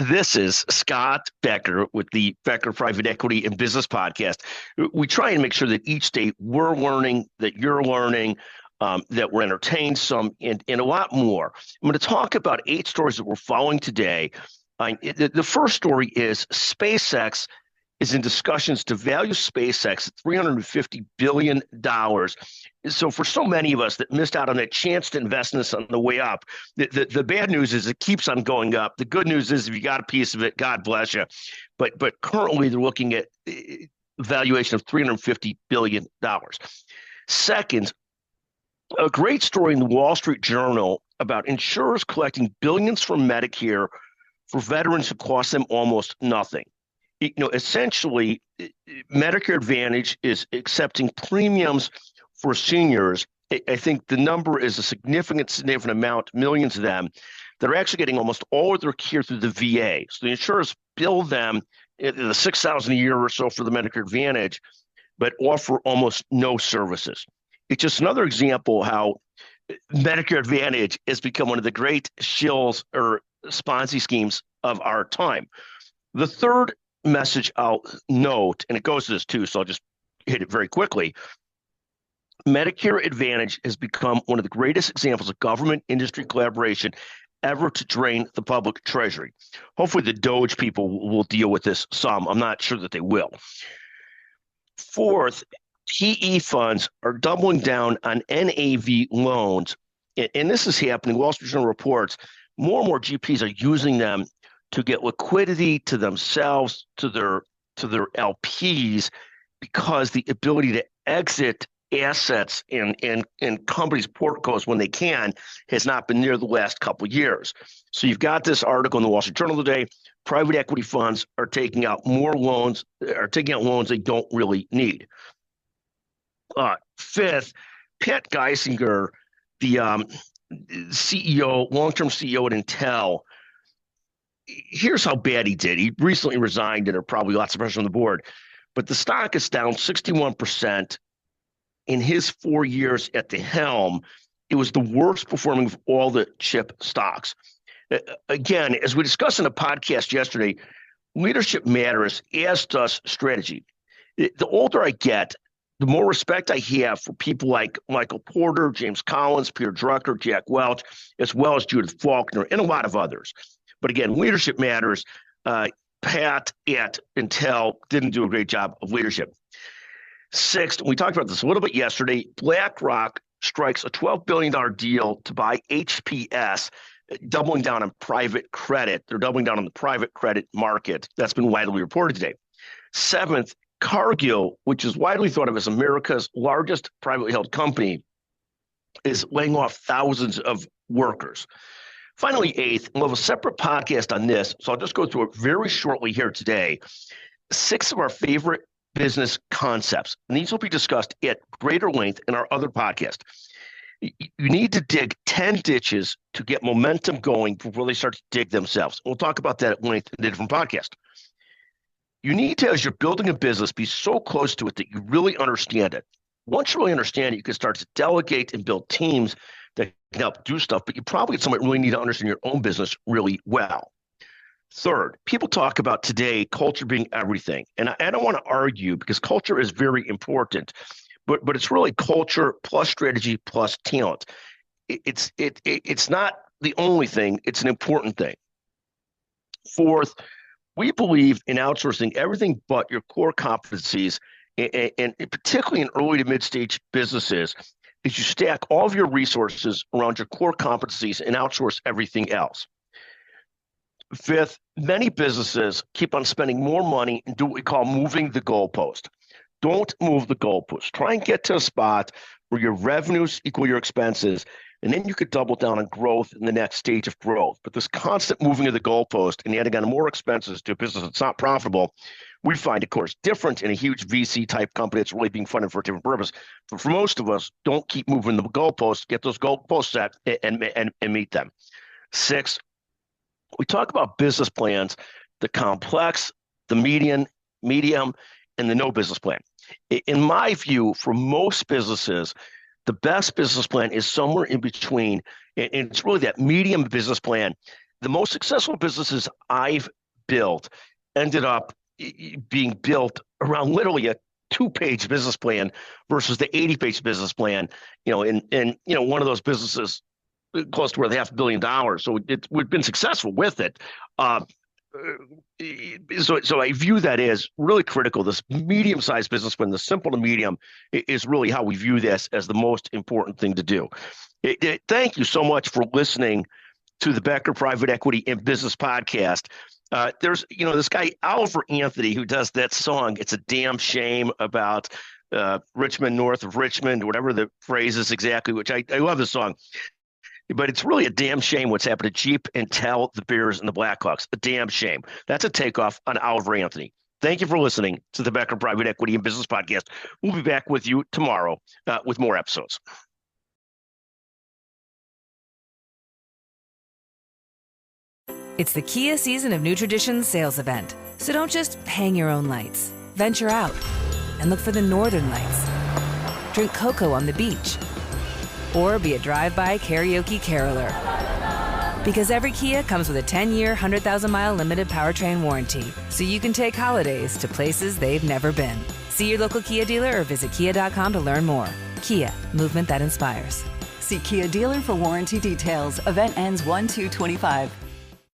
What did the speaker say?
This is Scott Becker with the Becker Private Equity and Business Podcast. We try and make sure that each day we're learning, that you're learning, that we're entertained some, and a lot more. I'm going to talk about 8 stories that we're following today. The first story is SpaceX is in discussions to value SpaceX at $350 billion. So for so many of us that missed out on that chance to invest in this on the way up, the bad news is it keeps on going up. The good news is if you got a piece of it, God bless you. But currently they're looking at a valuation of $350 billion. Second, a great story in the Wall Street Journal about insurers collecting billions from Medicare for veterans who cost them almost nothing. Essentially, Medicare Advantage is accepting premiums for seniors. I think the number is a significant amount, millions of them, that are actually getting almost all of their care through the VA. So the insurers bill them the $6,000 a year or so for the Medicare Advantage, but offer almost no services. It's just another example how Medicare Advantage has become one of the great shills or Ponzi schemes of our time. The third message I'll note, and it goes to this too, so I'll just hit it very quickly. Medicare Advantage has become one of the greatest examples of government industry collaboration ever to drain the public treasury. Hopefully the Doge people will deal with this some. I'm not sure that they will. Fourth, PE funds are doubling down on NAV loans, and this is happening. Wall Street Journal reports more and more GPs are using them to get liquidity to themselves, to their LPs, because the ability to exit assets in companies' portcos when they can has not been there the last couple of years. So you've got this article in the Wall Street Journal today. Private equity funds are taking out more loans, loans they don't really need. Fifth, Pat Gelsinger, the CEO, long-term CEO at Intel. Here's how bad he did. He recently resigned, and there are probably lots of pressure on the board. But the stock is down 61% in his 4 years at the helm. It was the worst performing of all the chip stocks. Again, as we discussed in a podcast yesterday, leadership matters, as does strategy. The older I get, the more respect I have for people like Michael Porter, James Collins, Peter Drucker, Jack Welch, as well as Judith Faulkner, and a lot of others. But again, leadership matters. Pat at Intel didn't do a great job of leadership. Sixth, we talked about this a little bit yesterday, BlackRock strikes a $12 billion deal to buy HPS, doubling down on private credit. They're doubling down on the private credit market. That's been widely reported today. Seventh, Cargill, which is widely thought of as America's largest privately held company, is laying off thousands of workers. Finally, eighth, we'll have a separate podcast on this, so I'll just go through it very shortly here today. 6 of our favorite business concepts, and these will be discussed at greater length in our other podcast. You need to dig 10 ditches to get momentum going before they start to dig themselves. We'll talk about that at length in a different podcast. You need to, as you're building a business, be so close to it that you really understand it. Once you really understand it, you can start to delegate and build teams that can help do stuff, but you probably at some point really need to understand your own business really well. Third, people talk about today culture being everything, and I don't want to argue because culture is very important, but it's really culture plus strategy plus talent. It's not the only thing; it's an important thing. Fourth, we believe in outsourcing everything but your core competencies, and particularly in early to mid-stage businesses, is you stack all of your resources around your core competencies and outsource everything else. Fifth, many businesses keep on spending more money and do what we call moving the goalpost. Don't move the goalpost. Try and get to a spot where your revenues equal your expenses, and then you could double down on growth in the next stage of growth. But this constant moving of the goalpost and adding on more expenses to a business that's not profitable, we find, of course, different in a huge VC-type company that's really being funded for a different purpose. But for most of us, don't keep moving the goalposts. Get those goalposts set and meet them. 6, we talk about business plans, the complex, the medium, and the no business plan. In my view, for most businesses, the best business plan is somewhere in between. And it's really that medium business plan the most successful businesses I've built ended up being built around literally a 2-page business plan versus the 80-page business plan. And one of those businesses close to worth $500 million. So we've been successful with it. So I view that as really critical. This medium-sized business plan, the simple to medium, is really how we view this as the most important thing to do. Thank you so much for listening to the Becker Private Equity and Business Podcast. There's this guy Oliver Anthony who does that song. It's a damn shame about Richmond, north of Richmond, whatever the phrase is exactly. Which I love the song. But it's really a damn shame what's happened to Jeep, Intel, the Bears, and the BlackRock's. A damn shame. That's a takeoff on Oliver Anthony. Thank you for listening to the Becker Private Equity and Business Podcast. We'll be back with you tomorrow with more episodes. It's the Kia Season of New Traditions sales event. So don't just hang your own lights. Venture out and look for the northern lights. Drink cocoa on the beach. Or be a drive-by karaoke caroler. Because every Kia comes with a 10-year, 100,000-mile limited powertrain warranty, so you can take holidays to places they've never been. See your local Kia dealer or visit kia.com to learn more. Kia, movement that inspires. See Kia dealer for warranty details. Event ends 1/2/25.